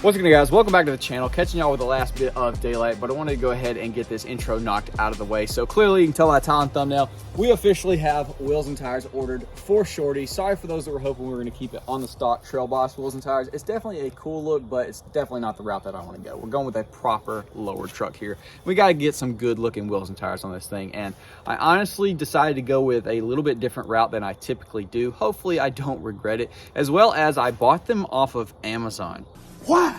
What's going on, guys? Welcome back to the channel. Catching y'all with the last bit of daylight, but I wanted to go ahead and get this intro knocked out of the way. So clearly you can tell by the title and thumbnail, we officially have wheels and tires ordered for Shorty. Sorry for those that were hoping we were going to keep it on the stock Trail Boss wheels and tires. It's definitely a cool look, but it's definitely not the route that I want to go. We're going with a proper lowered truck here. We got to get some good looking wheels and tires on this thing, and I honestly decided to go with a little bit different route than I typically do. Hopefully I don't regret it, as well as I bought them off of Amazon. Why?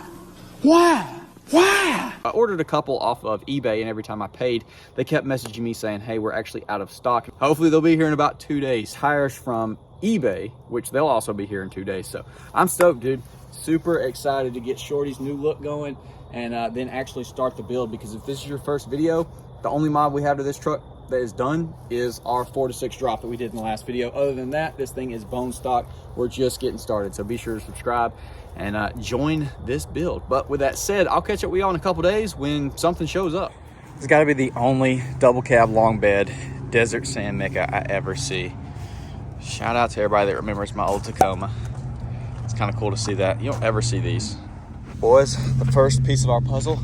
I ordered a couple off of eBay, and every time I paid, they kept messaging me saying, hey, we're actually out of stock. Hopefully they'll be here in about 2 days. Tires from eBay, which they'll also be here in 2 days. So I'm stoked, dude. Super excited to get Shorty's new look going and then actually start the build, because if this is your first video, the only mod we have to this truck that is done is our 4-6 drop that we did in the last video. Other than that, this thing is bone stock. We're just getting started, so be sure to subscribe and join this build. But with that said, I'll catch up with y'all in a couple days when something shows up. It's got to be the only double cab long bed desert sand Mecca I ever see. Shout out to everybody that remembers my old Tacoma. It's kind of cool to see that. You don't ever see these. Boys, the first piece of our puzzle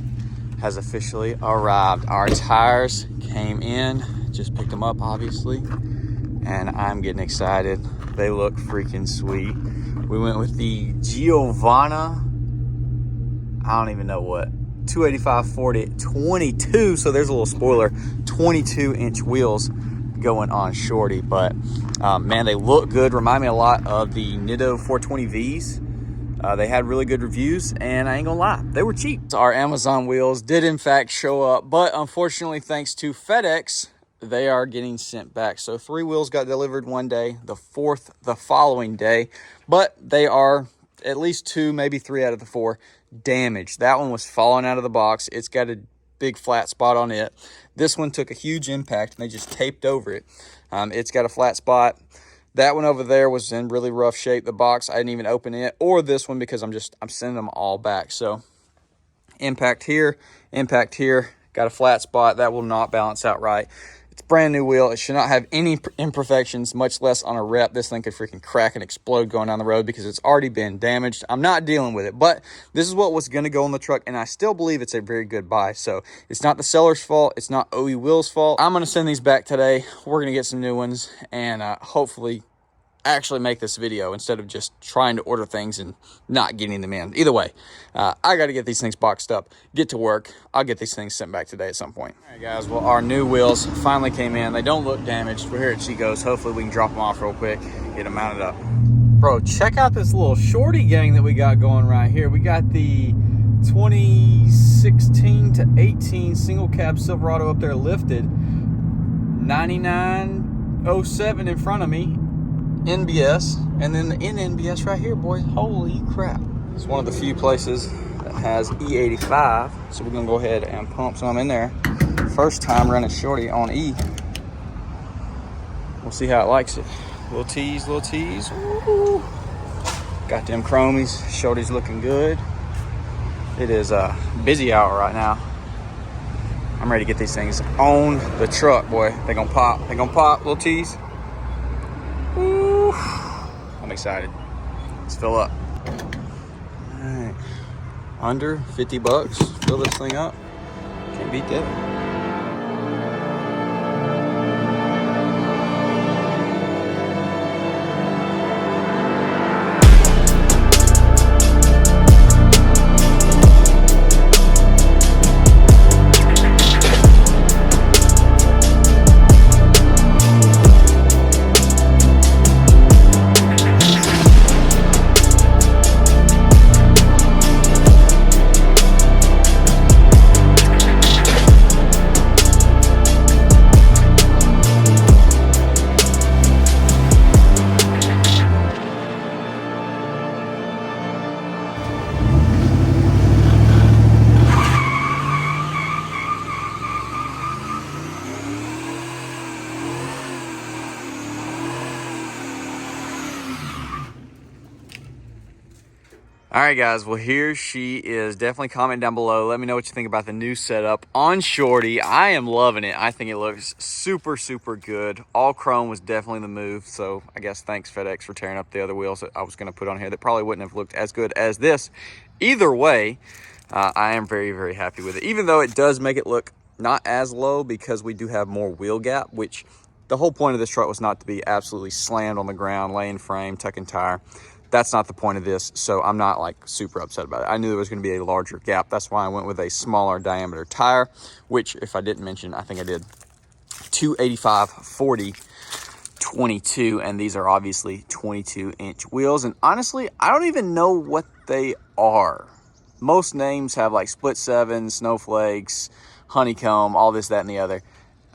has officially arrived. Our tires came in, just picked them up obviously, and I'm getting excited. They look freaking sweet. We went with the Giovanna, I don't even know what, 285/40 22, so there's a little spoiler, 22-inch wheels going on Shorty. But man, they look good. Remind me a lot of the Nitto 420Vs. They had really good reviews, and I ain't gonna lie, they were cheap. Our Amazon wheels did in fact show up, but unfortunately, thanks to Fedex, they are getting sent back. So 3 wheels got delivered one day, the 4th the following day, but they are at least 2, maybe 3 out of the 4 damaged. That one was falling out of the box. It's got a big flat spot on it. This one took a huge impact and they just taped over it. It's got a flat spot. That one over there was in really rough shape. The box, I didn't even open it, or this one, because I'm sending them all back. So impact here, got a flat spot. That will not balance out right. It's a brand new wheel. It should not have any imperfections, much less on a rep. This thing could freaking crack and explode going down the road because it's already been damaged. I'm not dealing with it, but this is what was going to go on the truck, and I still believe it's a very good buy. So it's not the seller's fault. It's not OE Wheels' fault. I'm going to send these back today. We're going to get some new ones and hopefully actually make this video instead of just trying to order things and not getting them in. Either way, I got to get these things boxed up, get to work. I'll get these things sent back today at some point. All right, guys, well, our new wheels finally came in. They don't look damaged. We're here at Chico's. Hopefully we can drop them off real quick, get them mounted up. Bro, check out this little Shorty gang that we got going right here. We got the 2016 to 18 single cab Silverado up there lifted, 9907 in front of me, NBS, and then the NBS right here, boys. Holy crap. It's one of the few places that has E85, so we're gonna go ahead and pump some in there. First time running Shorty on E. We'll see how it likes it. Little tease. Ooh. Got them chromies. Shorty's looking good. It is a busy hour right now. I'm ready to get these things on the truck, boy. They gonna pop. Little tease. Ooh. I'm excited. Let's fill up. All right. Under 50 bucks. Fill this thing up. Can't beat that. All right, guys. Well, here she is. Definitely comment down below. Let me know what you think about the new setup on Shorty. I am loving it. I think it looks super, super good. All chrome was definitely the move. So I guess thanks FedEx for tearing up the other wheels that I was going to put on here that probably wouldn't have looked as good as this. Either way, I am very, very happy with it. Even though it does make it look not as low because we do have more wheel gap, which the whole point of this truck was not to be absolutely slammed on the ground, laying frame, tucking tire. That's not the point of this, so I'm not like super upset about it. I knew there was going to be a larger gap. That's why I went with a smaller diameter tire, which, if I didn't mention, I think I did 285 40 22, and these are obviously 22-inch wheels. And honestly, I don't even know what they are. Most names have like split seven, snowflakes, honeycomb, all this, that, and the other.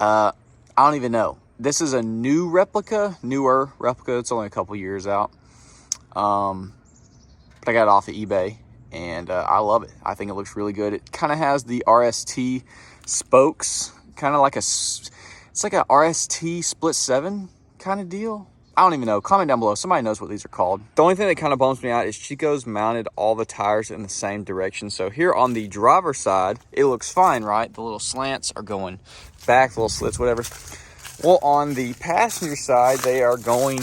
I don't even know. This is a newer replica. It's only a couple years out. But I got it off of eBay, and I love it. I think it looks really good. It kind of has the RST spokes, kind of like it's like a RST split seven kind of deal. I don't even know. Comment down below. Somebody knows what these are called. The only thing that kind of bums me out is Chico's mounted all the tires in the same direction. So here on the driver's side, it looks fine, right? The little slants are going back, the little slits, whatever. Well, on the passenger side, they are going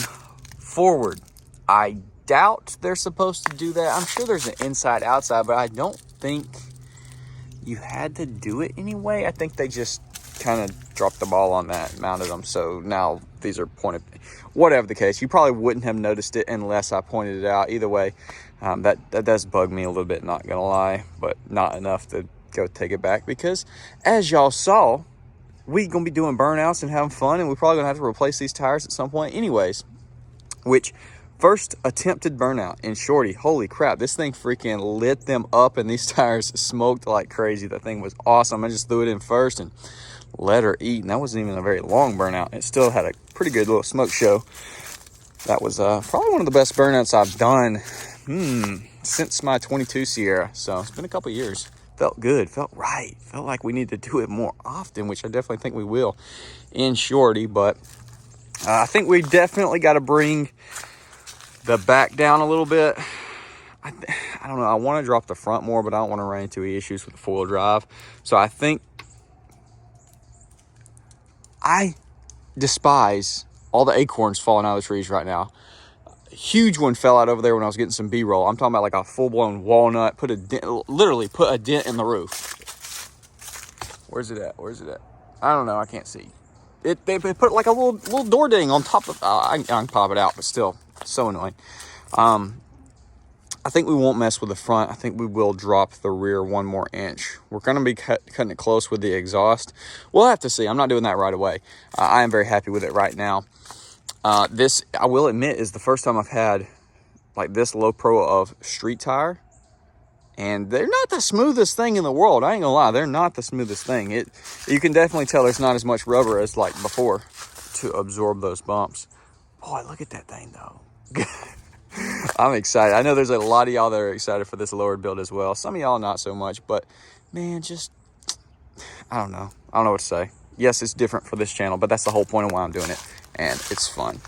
forward. I doubt they're supposed to do that. I'm sure there's an inside outside, but I don't think you had to do it anyway. I think they just kind of dropped the ball on that and mounted them. So now these are pointed. Whatever the case, you probably wouldn't have noticed it unless I pointed it out. Either way, that does bug me a little bit, not gonna lie, but not enough to go take it back, because as y'all saw, we gonna be doing burnouts and having fun, and we're probably gonna have to replace these tires at some point anyways. Which, first attempted burnout in Shorty, holy crap, this thing freaking lit them up, and these tires smoked like crazy. That thing was awesome. I just threw it in first and let her eat, and that wasn't even a very long burnout. It still had a pretty good little smoke show. That was probably one of the best burnouts I've done since my 22 Sierra. So it's been a couple years. Felt good, felt right, felt like we need to do it more often, which I definitely think we will in Shorty. But I think we definitely got to bring the back down a little bit. I don't know. I want to drop the front more, but I don't want to run into any issues with the four-wheel drive. So I think I despise all the acorns falling out of the trees right now. A huge one fell out over there when I was getting some B-roll. I'm talking about like a full-blown walnut. Literally put a dent in the roof. Where's it at? I don't know. I can't see. They put like a little door ding on top of. I can pop it out, but still, so annoying. I think we won't mess with the front. I think we will drop the rear 1 more inch. We're going to be cutting it close with the exhaust. We'll have to see. I'm not doing that right away. I am very happy with it right now. This, I will admit, is the first time I've had like this low pro of street tire. And they're not the smoothest thing in the world. I ain't gonna lie. They're not the smoothest thing. You can definitely tell there's not as much rubber as like before to absorb those bumps. Boy, look at that thing though. I'm excited. I know there's a lot of y'all that are excited for this lowered build as well. Some of y'all not so much, but man, I don't know. I don't know what to say. Yes, it's different for this channel, but that's the whole point of why I'm doing it, and it's fun.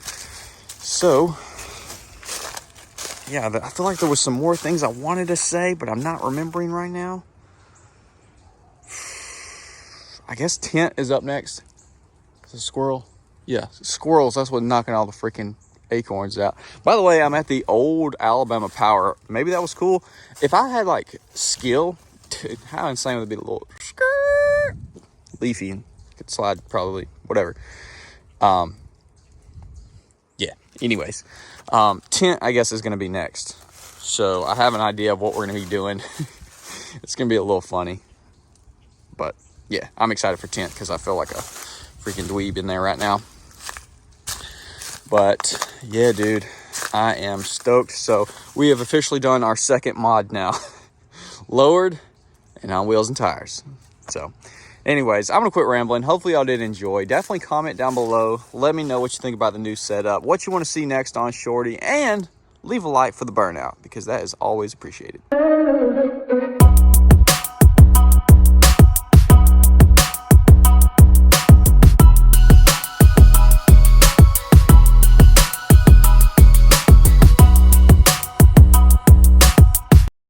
So yeah, I feel like there was some more things I wanted to say, but I'm not remembering right now. I guess tint is up next. Is it a squirrel? Yeah, squirrels. That's what's knocking all the freaking acorns out. By the way, I'm at the old Alabama Power. Maybe that was cool. If I had like skill, dude, how insane would it be? A little leafy, could slide probably, whatever. Yeah, anyways, tint I guess is going to be next. So I have an idea of what we're going to be doing. It's going to be a little funny, but yeah, I'm excited for tint because I feel like a freaking dweeb in there right now. But yeah, dude, I am stoked. So we have officially done our second mod now. Lowered and on wheels and tires. So anyways, I'm going to quit rambling. Hopefully y'all did enjoy. Definitely comment down below. Let me know what you think about the new setup, what you want to see next on Shorty, and leave a like for the burnout because that is always appreciated.